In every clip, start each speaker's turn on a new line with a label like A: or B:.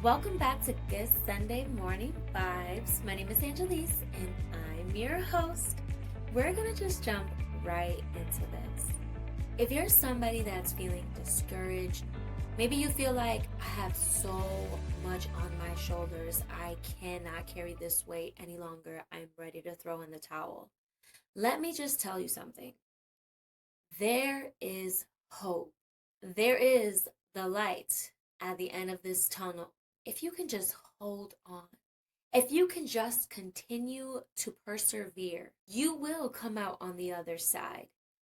A: Welcome back to Good Sunday Morning Vibes. My name is Angelys and I'm your host. We're going to just jump right into this. If you're somebody that's feeling discouraged, maybe you feel like I have so much on my shoulders, I cannot carry this weight any longer, I'm ready to throw in the towel. Let me just tell you something. There is hope. There is the light at the end of this tunnel. If you can just hold on, if you can just continue to persevere, you will come out on the other side.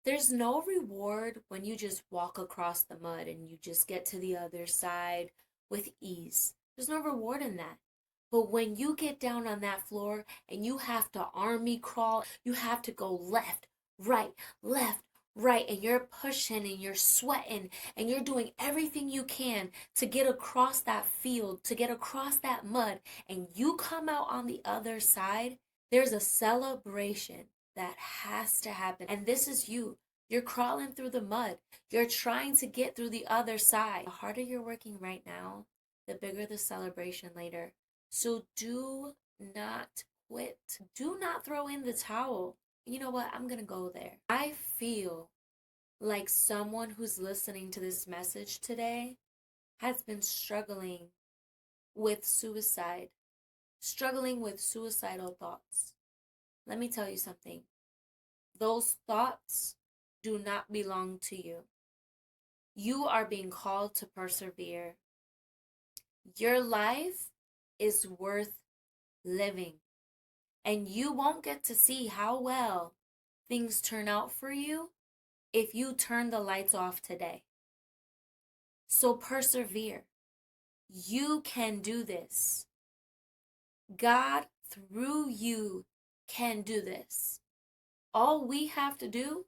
A: There's no reward when you just walk across the mud and you just get to the other side with ease. There's no reward in that. But when you get down on that floor and you have to army crawl, you have to go left, right, and you're pushing and you're sweating and you're doing everything you can to get across that field, to get across that mud, and you come out on the other side, there's a celebration that has to happen. And this is you. You're crawling through the mud. You're trying to get through the other side. The harder you're working right now, the bigger the celebration later. So do not quit. Do not throw in the towel. You know what? I'm going to go there. I feel like someone who's listening to this message today has been struggling with suicide, struggling with suicidal thoughts. Let me tell you something. Those thoughts do not belong to you. You are being called to persevere. Your life is worth living. And you won't get to see how well things turn out for you if you turn the lights off today. So persevere. You can do this. God, through you, can do this. All we have to do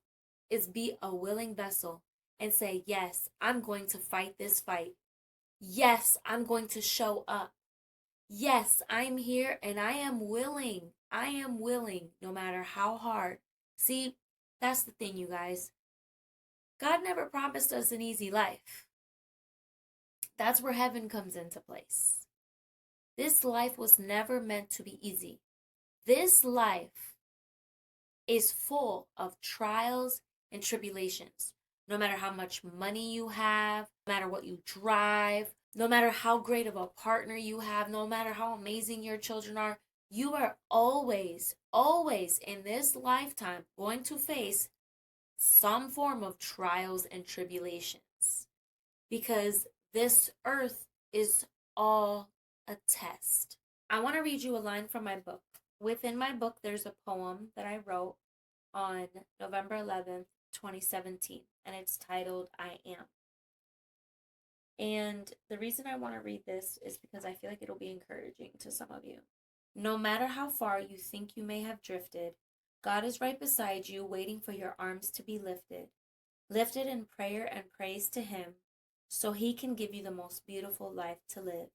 A: is be a willing vessel and say, yes, I'm going to fight this fight. Yes, I'm going to show up. Yes, I'm here and I am willing. I am willing no matter how hard. See, that's the thing, you guys. God never promised us an easy life. That's where heaven comes into place. This life was never meant to be easy. This life is full of trials and tribulations. No matter how much money you have, no matter what you drive, no matter how great of a partner you have, no matter how amazing your children are, you are always in this lifetime going to face some form of trials and tribulations. Because this earth is all a test. I want to read you a line from my book. Within my book, there's a poem that I wrote on November 11th, 2017, and it's titled I Am. And the reason I want to read this is because I feel like it'll be encouraging to some of you. No matter how far you think you may have drifted, God is right beside you, waiting for your arms to be lifted. Lifted in prayer and praise to Him, so He can give you the most beautiful life to live.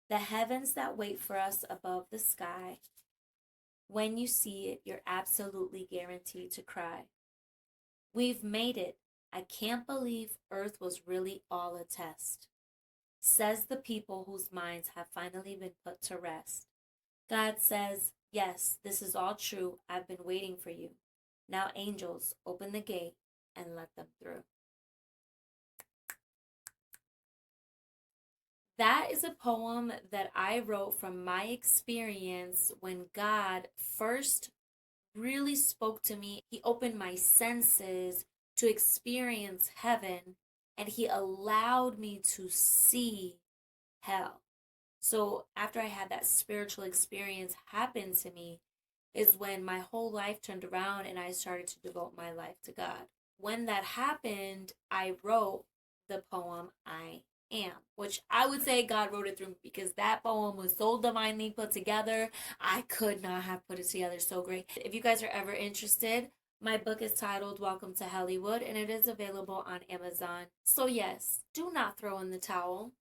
A: The heavens that wait for us above the sky. When you see it, you're absolutely guaranteed to cry. We've made it. I can't believe Earth was really all a test, says the people whose minds have finally been put to rest. God says, yes, this is all true. I've been waiting for you. Now, angels, open the gate and let them through. That is a poem that I wrote from my experience when God first really spoke to me. He opened my senses to experience heaven, and He allowed me to see hell. So after I had that spiritual experience happen to me, is when my whole life turned around and I started to devote my life to God. When that happened, I wrote the poem I Am, which I would say God wrote it through me because that poem was so divinely put together. I could not have put it together so great. If you guys are ever interested, my book is titled Welcome to Hollywood and it is available on Amazon. So yes, do not throw in the towel.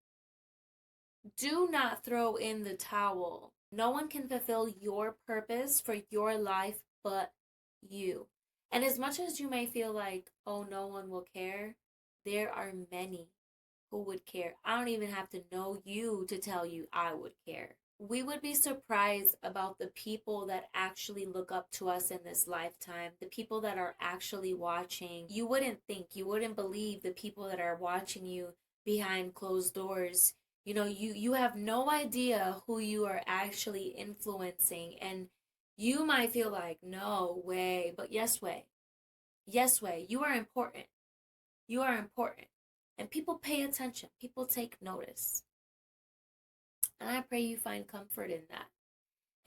A: Do not throw in the towel. No one can fulfill your purpose for your life but you. And as much as you may feel like, oh, no one will care, there are many who would care? I don't even have to know you to tell you I would care. We would be surprised about the people that actually look up to us in this lifetime, the people that are actually watching. You wouldn't think, you wouldn't believe the people that are watching you behind closed doors. You have no idea who you are actually influencing, and you might feel like, no way, but yes way. Yes way. You are important. You are important. And people pay attention. People take notice. And I pray you find comfort in that.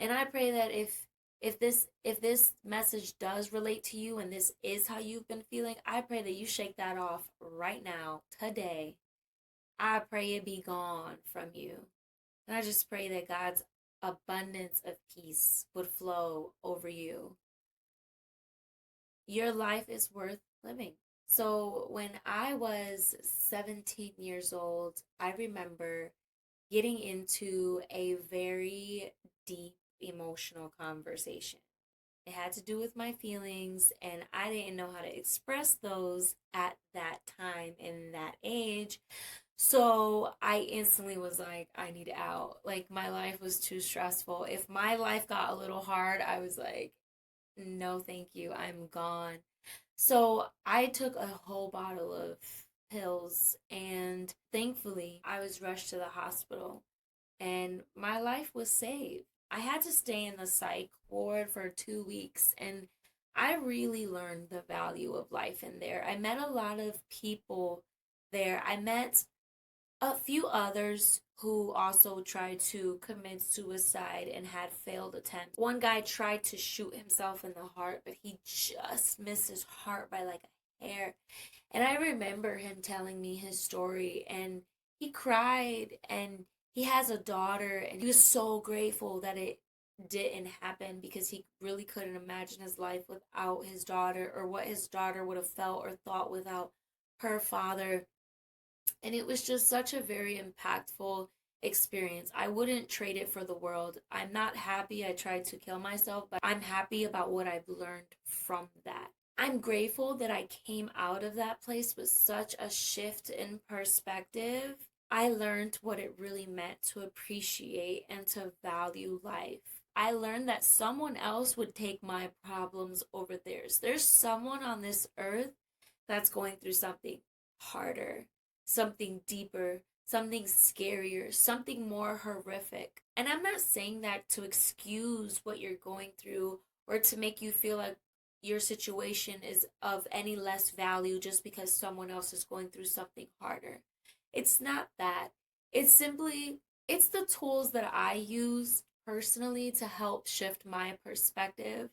A: And I pray that if this message does relate to you and this is how you've been feeling, I pray that you shake that off right now, today. I pray it be gone from you. And I just pray that God's abundance of peace would flow over you. Your life is worth living. So when I was 17 years old, I remember getting into a very deep emotional conversation. It had to do with my feelings, and I didn't know how to express those at that time in that age. So I instantly was like, I need out. Like, my life was too stressful. If my life got a little hard, I was like, no, thank you. I'm gone. So I took a whole bottle of pills, and thankfully, I was rushed to the hospital and my life was saved. I had to stay in the psych ward for 2 weeks, and I really learned the value of life in there. I met a lot of people there. I met a few others who also tried to commit suicide and had failed attempts. One guy tried to shoot himself in the heart, but he just missed his heart by like a hair. And I remember him telling me his story, and he cried, and he has a daughter, and he was so grateful that it didn't happen because he really couldn't imagine his life without his daughter, or what his daughter would have felt or thought without her father. And it was just such a very impactful experience. I wouldn't trade it for the world. I'm not happy I tried to kill myself, but I'm happy about what I've learned from that. I'm grateful that I came out of that place with such a shift in perspective. I learned what it really meant to appreciate and to value life. I learned that someone else would take my problems over theirs. There's someone on this earth that's going through something harder, something deeper, something scarier, something more horrific. And I'm not saying that to excuse what you're going through or to make you feel like your situation is of any less value just because someone else is going through something harder. It's not that. It's simply, it's the tools that I use personally to help shift my perspective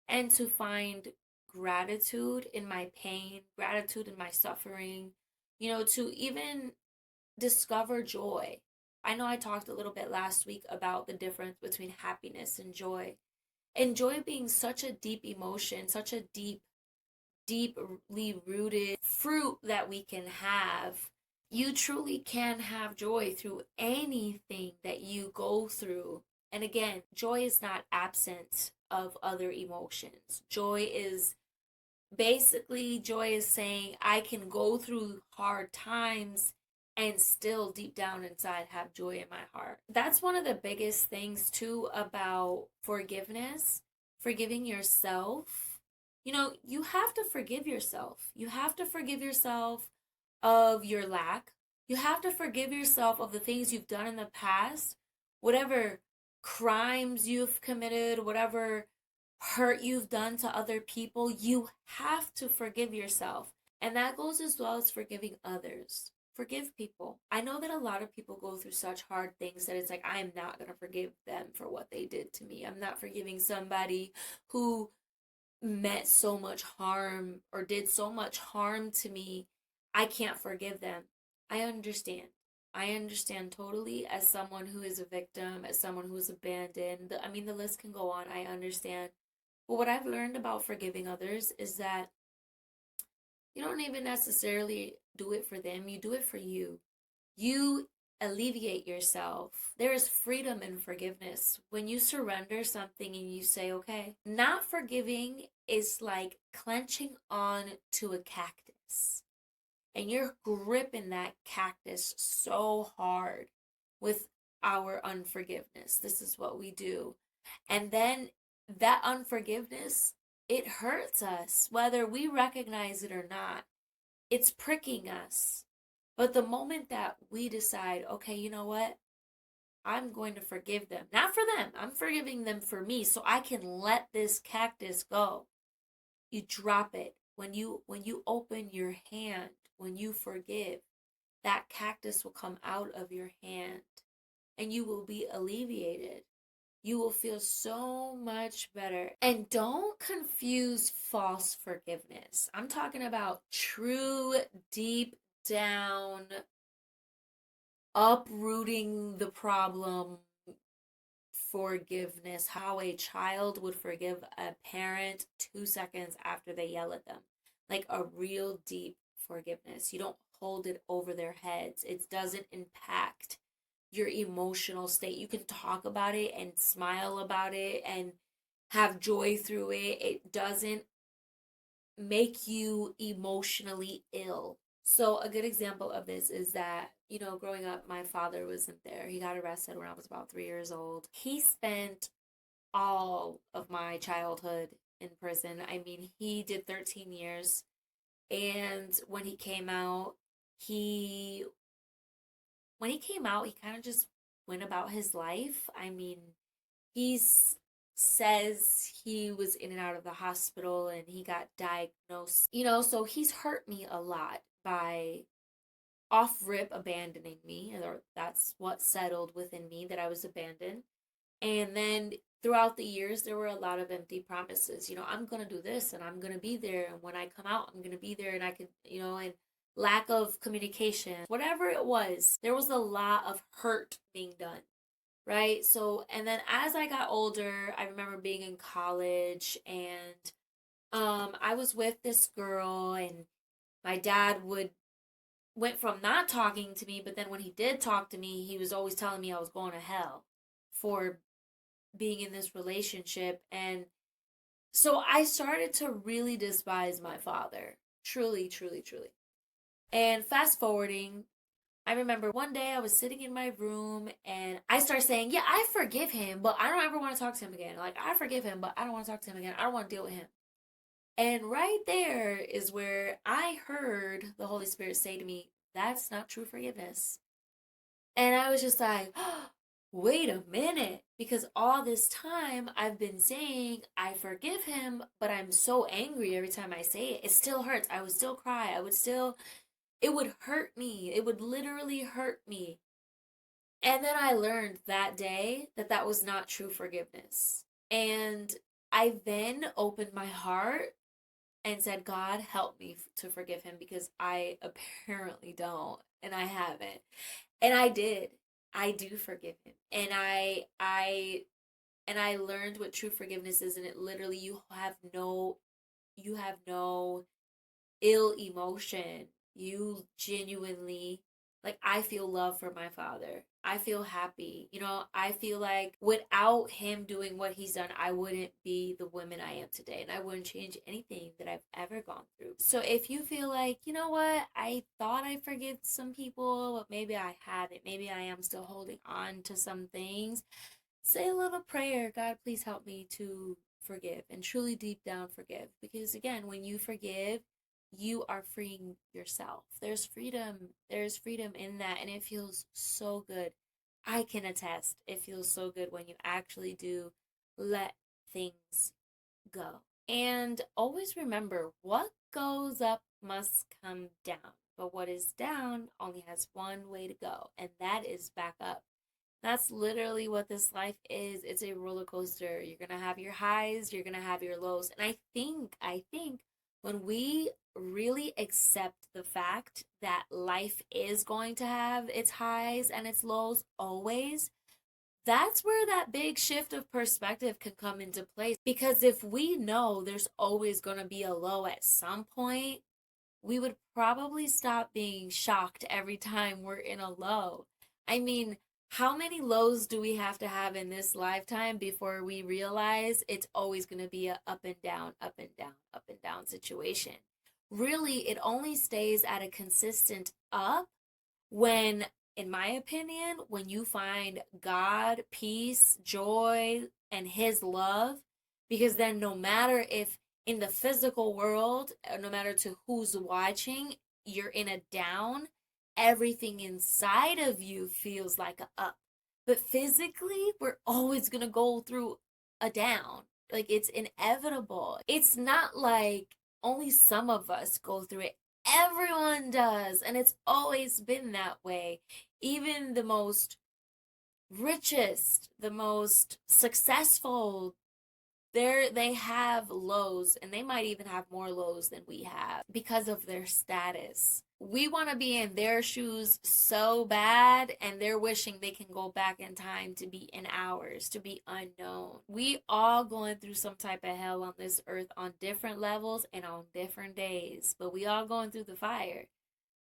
A: and to find gratitude in my pain, gratitude in my suffering, to even discover joy. I know I talked a little bit last week about the difference between happiness and joy. And joy being such a deep emotion, such a deeply rooted fruit that we can have. You truly can have joy through anything that you go through. And again, joy is not absent of other emotions. Joy is saying I can go through hard times and still deep down inside have joy in my heart. That's one of the biggest things too about forgiveness, forgiving yourself. You have to forgive yourself. You have to forgive yourself of your lack. You have to forgive yourself of the things you've done in the past, whatever crimes you've committed, whatever hurt you've done to other people. You have to forgive yourself. And that goes as well as forgiving others. Forgive people. I know that a lot of people go through such hard things that it's like, I am not going to forgive them for what they did to me. I'm not forgiving somebody who meant so much harm or did so much harm to me. I can't forgive them. I understand. I understand totally as someone who is a victim, as someone who is abandoned. The list can go on. I understand. But what I've learned about forgiving others is that you don't even necessarily do it for them, you do it for you. You alleviate yourself. There is freedom in forgiveness. When you surrender something and you say, okay, not forgiving is like clenching on to a cactus. and you're gripping that cactus so hard with our unforgiveness. This is what we do. And then that unforgiveness, it hurts us, whether we recognize it or not. It's pricking us. But the moment that we decide, okay, you know what? I'm going to forgive them. Not for them. I'm forgiving them for me so I can let this cactus go. You drop it. When you open your hand, when you forgive, that cactus will come out of your hand and you will be alleviated. You will feel so much better. And don't confuse false forgiveness. I'm talking about true, deep down, uprooting the problem forgiveness, how a child would forgive a parent 2 seconds after they yell at them. Like a real deep forgiveness. You don't hold it over their heads, it doesn't impact your emotional state. You can talk about it and smile about it and have joy through it. It doesn't make you emotionally ill. So, a good example of this is that, growing up, my father wasn't there. He got arrested when I was about 3 years old. He spent all of my childhood in prison. I mean, he did 13 years. And he, when he came out, he kind of just went about his life. I mean, he says he was in and out of the hospital and he got diagnosed. So he's hurt me a lot by off rip abandoning me, or that's what settled within me, that I was abandoned. And then throughout the years, there were a lot of empty promises. I'm going to do this and I'm going to be there. And when I come out, I'm going to be there and I can, and lack of communication, whatever it was, there was a lot of hurt being done. Right. So, and then as I got older, I remember being in college and I was with this girl and my dad went from not talking to me, but then when he did talk to me, he was always telling me I was going to hell for being in this relationship. And so I started to really despise my father. Truly, truly, truly. And fast forwarding, I remember one day I was sitting in my room and I started saying, yeah, I forgive him, but I don't ever want to talk to him again. Like, I forgive him, but I don't want to talk to him again. I don't want to deal with him. And right there is where I heard the Holy Spirit say to me, that's not true forgiveness. And I was just like, oh, wait a minute. Because all this time I've been saying, I forgive him, but I'm so angry every time I say it. It still hurts. I would still cry. It would hurt me. It would literally hurt me. And then I learned that day that that was not true forgiveness. And I then opened my heart and said, God, help me to forgive him because I apparently don't and I haven't. And I did. I do forgive him. And I learned what true forgiveness is, and it literally, you have no ill emotion. You genuinely, like, I feel love for my father. I feel happy. I feel like without him doing what he's done, I wouldn't be the woman I am today. And I wouldn't change anything that I've ever gone through. So if you feel like, you know what, I thought I forgave some people, but maybe I haven't. Maybe I am still holding on to some things. Say a little prayer. God, please help me to forgive and truly deep down forgive. Because again, when you forgive, you are freeing yourself. There's freedom. There's freedom in that. And it feels so good. I can attest. It feels so good when you actually do let things go. And always remember, what goes up must come down. But what is down only has one way to go, and that is back up. That's literally what this life is. It's a roller coaster. You're going to have your highs, you're going to have your lows. And I think when we really accept the fact that life is going to have its highs and its lows always, that's where that big shift of perspective can come into place. Because if we know there's always going to be a low at some point, we would probably stop being shocked every time we're in a low. I mean, how many lows do we have to have in this lifetime before we realize it's always going to be a up and down, up and down, up and down situation? really it only stays at a consistent up when, in my opinion, when you find God, peace, joy, and His love, because then no matter if in the physical world, no matter to who's watching, you're in a down, everything inside of you feels like a up. But physically, we're always gonna go through a down. Like it's inevitable. It's not like only some of us go through it. Everyone does, and it's always been that way. Even the most richest, the most successful, they have lows, and they might even have more lows than we have because of their status. We want to be in their shoes so bad, and they're wishing they can go back in time to be in ours, to be unknown. We all going through some type of hell on this earth on different levels and on different days, but we all going through the fire.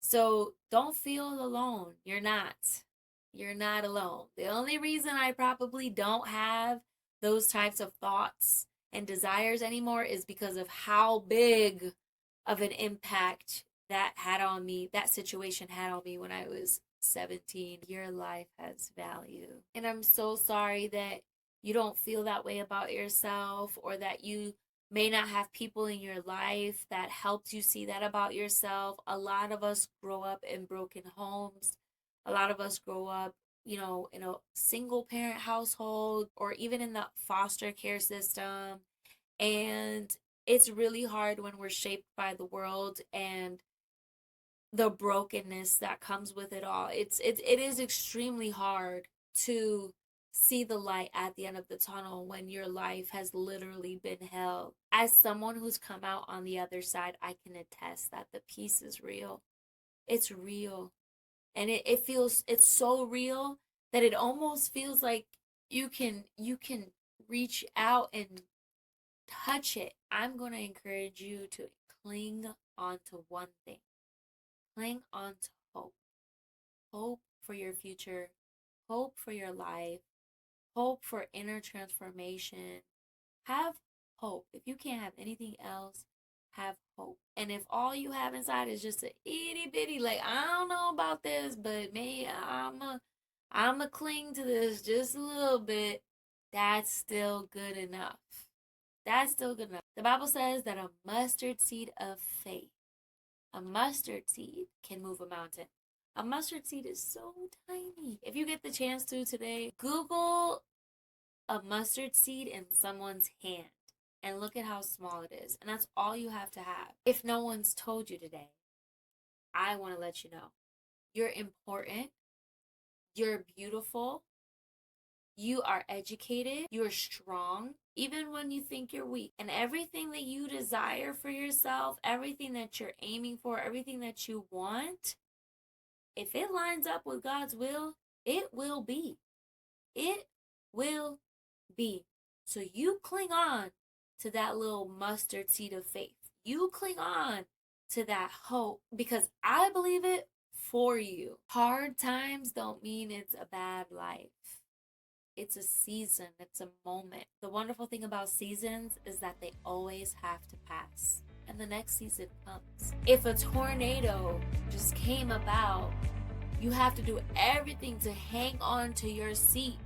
A: So don't feel alone. You're not. You're not alone. The only reason I probably don't have those types of thoughts and desires anymore is because of how big of an impact that had on me, that situation had on me when I was 17. Your life has value. And I'm so sorry that you don't feel that way about yourself, or that you may not have people in your life that helped you see that about yourself. A lot of us grow up in broken homes. A lot of us grow up, in a single parent household, or even in the foster care system. And it's really hard when we're shaped by the world and the brokenness that comes with it all. It is extremely hard to see the light at the end of the tunnel when your life has literally been hell. As someone who's come out on the other side, I can attest that the peace is real. It's real. And it feels, it's so real that it almost feels like you can reach out and touch it. I'm going to encourage you to cling on to one thing. Cling on to hope. Hope for your future, hope for your life, hope for inner transformation. Have hope. If you can't have anything else, have hope. And if all you have inside is just a itty bitty, like, I don't know about this, but maybe I'm a cling to this just a little bit, that's still good enough. That's still good enough. The Bible says that a mustard seed of faith, a mustard seed can move a mountain. A mustard seed is so tiny. If you get the chance to today, Google a mustard seed in someone's hand and look at how small it is. And that's all you have to have. If no one's told you today, I want to let you know. You're important. You're beautiful. You are educated. You're strong, even when you think you're weak. And everything that you desire for yourself, everything that you're aiming for, everything that you want, if it lines up with God's will, it will be. It will be. So you cling on to that little mustard seed of faith. You cling on to that hope, because I believe it for you. Hard times don't mean it's a bad life. It's a season, it's a moment. The wonderful thing about seasons is that they always have to pass, and the next season comes. If a tornado just came about, you have to do everything to hang on to your seat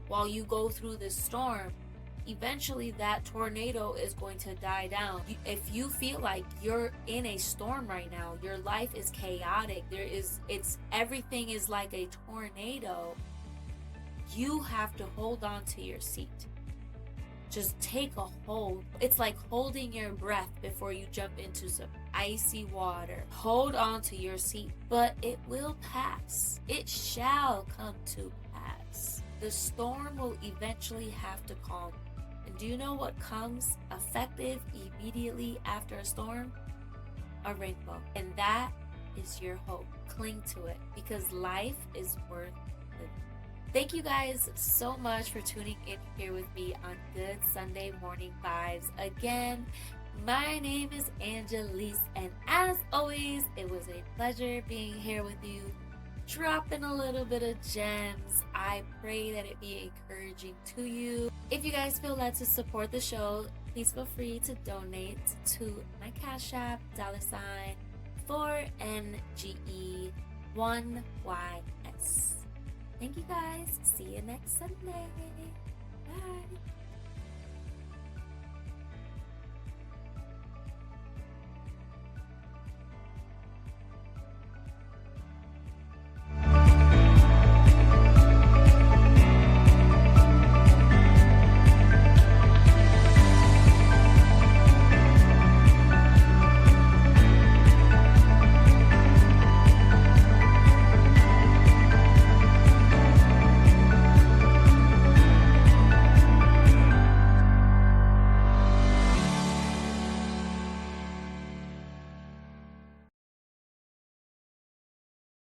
A: while you go through this storm. Eventually that tornado is going to die down. If you feel like you're in a storm right now, your life is chaotic, everything is like a tornado, you have to hold on to your seat. Just take a hold. It's like holding your breath before you jump into some icy water. Hold on to your seat, but it will pass. It shall come to pass. The storm will eventually have to calm. And do you know what comes effective immediately after a storm? A rainbow. And that is your hope. Cling to it, because life is worth living. Thank you guys so much for tuning in here with me on Good Sunday Morning Vibes. Again, my name is Angelys, and as always, it was a pleasure being here with you, dropping a little bit of gems. I pray that it be encouraging to you. If you guys feel led to support the show, please feel free to donate to my Cash App, $4NGE1YS. Thank you guys. See you next Sunday. Bye.